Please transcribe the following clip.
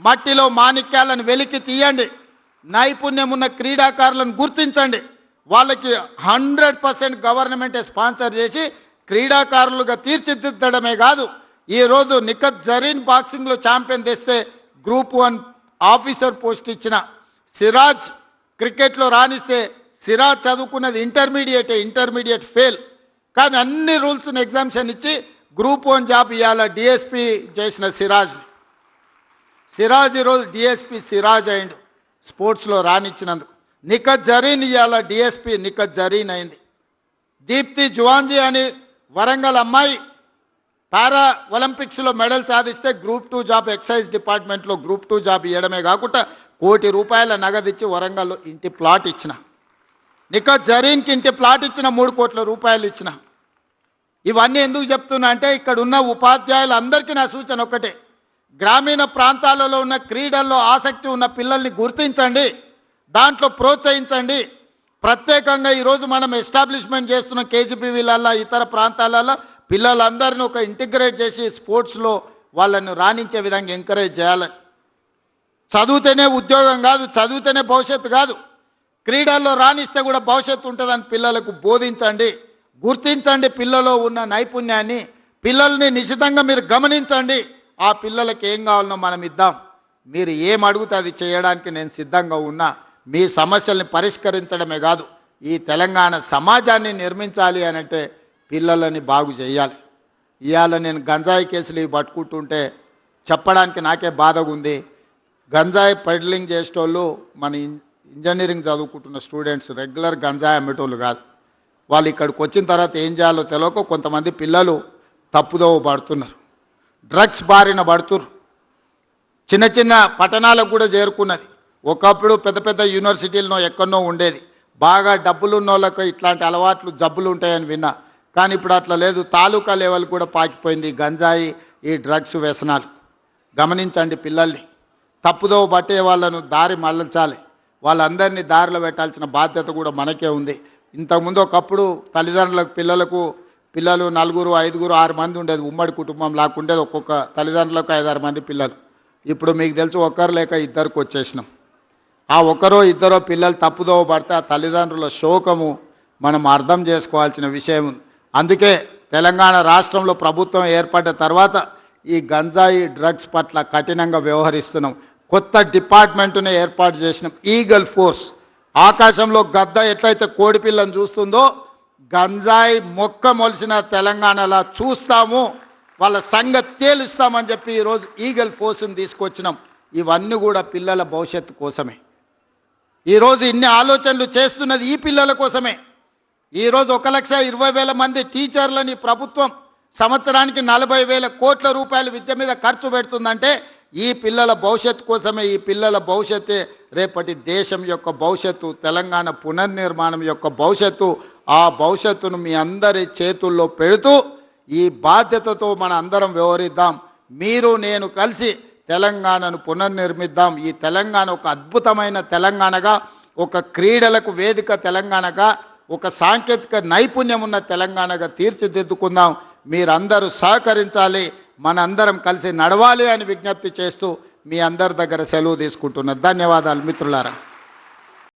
మట్టిలో మాణిక్యాలను వెలికి తీయండి. నైపుణ్యం ఉన్న క్రీడాకారులను గుర్తించండి. వాళ్ళకి 100% గవర్నమెంటే స్పాన్సర్ చేసి క్రీడాకారులుగా తీర్చిదిద్దడమే కాదు, ఈరోజు నిఖత్ జరీన్ బాక్సింగ్లో ఛాంపియన్ తెస్తే గ్రూప్ 1 ఆఫీసర్ పోస్ట్ ఇచ్చిన, సిరాజ్ క్రికెట్లో రాణిస్తే, సిరాజ్ చదువుకున్నది ఇంటర్మీడియట్ ఫెయిల్, కానీ అన్ని రూల్స్ని ఎగ్జామ్షన్ ఇచ్చి గ్రూప్ 1 జాబ్ ఇవాళ డిఎస్పీ చేసిన సిరాజ్ ఈరోజు డిఎస్పీ సిరాజ్ అయిండు స్పోర్ట్స్లో రాణించినందుకు. నిఖత్ జరీన్ ఇవాళ డిఎస్పీ నిఖత్ జరీన్ అయింది. దీప్తి జువాంజీ అని వరంగల్ అమ్మాయి పారా ఒలింపిక్స్లో మెడల్ సాధిస్తే గ్రూప్ 2 జాబ్ ఎక్సైజ్ డిపార్ట్మెంట్లో గ్రూప్ 2 జాబ్ ఇవ్వడమే కాకుండా ₹1 కోటి నగదు ఇచ్చి వరంగల్లో ఇంటి ప్లాట్ ఇచ్చిన. నిఖత్ జరీన్కి ఇంటి ప్లాట్ ఇచ్చిన, ₹3 కోట్ల ఇచ్చిన. ఇవన్నీ ఎందుకు చెప్తున్నా అంటే ఇక్కడ ఉన్న ఉపాధ్యాయులందరికీ నా సూచన ఒకటే, గ్రామీణ ప్రాంతాలలో ఉన్న క్రీడల్లో ఆసక్తి ఉన్న పిల్లల్ని గుర్తించండి, దాంట్లో ప్రోత్సహించండి. ప్రత్యేకంగా ఈరోజు మనం ఎస్టాబ్లిష్మెంట్ చేస్తున్న కేజీపీవీలల్లో ఇతర ప్రాంతాలలో పిల్లలందరినీ ఒక ఇంటిగ్రేట్ చేసి స్పోర్ట్స్లో వాళ్ళని రాణించే విధంగా ఎంకరేజ్ చేయాలని. చదివితేనే ఉద్యోగం కాదు, చదివితేనే భవిష్యత్తు కాదు, క్రీడల్లో రాణిస్తే కూడా భవిష్యత్తు ఉంటుందని పిల్లలకు బోధించండి. గుర్తించండి పిల్లలో ఉన్న నైపుణ్యాన్ని, పిల్లల్ని నిశితంగా మీరు గమనించండి. ఆ పిల్లలకి ఏం కావాలనో మనం ఇద్దాం. మీరు ఏం అడుగుతే అది చేయడానికి నేను సిద్ధంగా ఉన్నా. మీ సమస్యల్ని పరిష్కరించడమే కాదు, ఈ తెలంగాణ సమాజాన్ని నిర్మించాలి అని అంటే పిల్లలని బాగు చేయాలి. ఇవాళ నేను గంజాయి కేసులు ఇవి పట్టుకుంటుంటే చెప్పడానికి నాకే బాధగా ఉంది. గంజాయి పెడ్లింగ్ చేసేటోళ్ళు మన ఇంజనీరింగ్ చదువుకుంటున్న స్టూడెంట్స్, రెగ్యులర్ గంజాయి అమ్మేటోళ్ళు కాదు. వాళ్ళు ఇక్కడికి వచ్చిన తర్వాత ఏం చేయాలో తెలియక కొంతమంది పిల్లలు తప్పుదోవ పడుతున్నారు, డ్రగ్స్ బారిన పడుతున్నారు. చిన్న చిన్న పట్టణాలకు కూడా చేరుకున్నది. ఒకప్పుడు పెద్ద పెద్ద యూనివర్సిటీల్లో ఎక్కడనో ఉండేది, బాగా డబ్బులు ఉన్న వాళ్ళకు ఇట్లాంటి అలవాట్లు జబ్బులు ఉంటాయని విన్నా, కానీ ఇప్పుడు అట్లా లేదు. తాలూకా లెవెల్ కూడా పాకిపోయింది గంజాయి, ఈ డ్రగ్స్ వ్యసనాలు. గమనించండి పిల్లల్ని, తప్పుదోవ పట్టే వాళ్ళను దారి మళ్ళించాలి, వాళ్ళందరినీ దారిలో పెట్టాల్సిన బాధ్యత కూడా మనకే ఉంది. ఇంతకుముందు ఒకప్పుడు తల్లిదండ్రులకు పిల్లలు 4, 5, 6 మంది ఉండేది, ఉమ్మడి కుటుంబం లాక్కుండేది. ఒక్కొక్క తల్లిదండ్రులకు 5-6 మంది పిల్లలు. ఇప్పుడు మీకు తెలుసు ఒకరు లేక ఇద్దరికి వచ్చేసినాం. ఆ ఒకరో ఇద్దరో పిల్లలు తప్పుదోవ పడితే ఆ తల్లిదండ్రుల శోకము మనం అర్థం చేసుకోవాల్సిన విషయం ఉంది. అందుకే తెలంగాణ రాష్ట్రంలో ప్రభుత్వం ఏర్పడ్డ తర్వాత ఈ గంజాయి డ్రగ్స్ పట్ల కఠినంగా వ్యవహరిస్తున్నాం. కొత్త డిపార్ట్మెంట్ను ఏర్పాటు చేసినాం, ఈగల్ ఫోర్స్. ఆకాశంలో గద్ద ఎట్లయితే కోడిపిల్లను చూస్తుందో గంజాయి మొక్క మొలిసిన తెలంగాణలో చూస్తాము, వాళ్ళ సంగతి తేలుస్తామని చెప్పి ఈరోజు ఈగల్ ఫోర్స్ని తీసుకొచ్చినాం. ఇవన్నీ కూడా పిల్లల భవిష్యత్తు కోసమే. ఈరోజు ఇన్ని ఆలోచనలు చేస్తున్నది ఈ పిల్లల కోసమే. ఈరోజు 1,20,000 మంది టీచర్లని ప్రభుత్వం సంవత్సరానికి 40,000 కోట్ల రూపాయలు విద్య మీద ఖర్చు పెడుతుందంటే ఈ పిల్లల భవిష్యత్తు కోసమే. ఈ పిల్లల భవిష్యత్తే రేపటి దేశం యొక్క భవిష్యత్తు, తెలంగాణ పునర్నిర్మాణం యొక్క భవిష్యత్తు. ఆ భవిష్యత్తును మీ అందరి చేతుల్లో పెడుతూ ఈ బాధ్యతతో మన అందరం వ్యవహరిద్దాం. మీరు నేను కలిసి తెలంగాణను పునర్నిర్మిద్దాం. ఈ తెలంగాణ ఒక అద్భుతమైన తెలంగాణగా, ఒక క్రీడలకు వేదిక తెలంగాణగా, ఒక సాంకేతిక నైపుణ్యం ఉన్న తెలంగాణగా తీర్చిదిద్దుకుందాం. మీరందరూ సహకరించాలి, మనందరం కలిసి నడవాలి అని విజ్ఞప్తి చేస్తూ మీ అందరి దగ్గర సెలవు తీసుకుంటున్నా. ధన్యవాదాలు మిత్రులారా.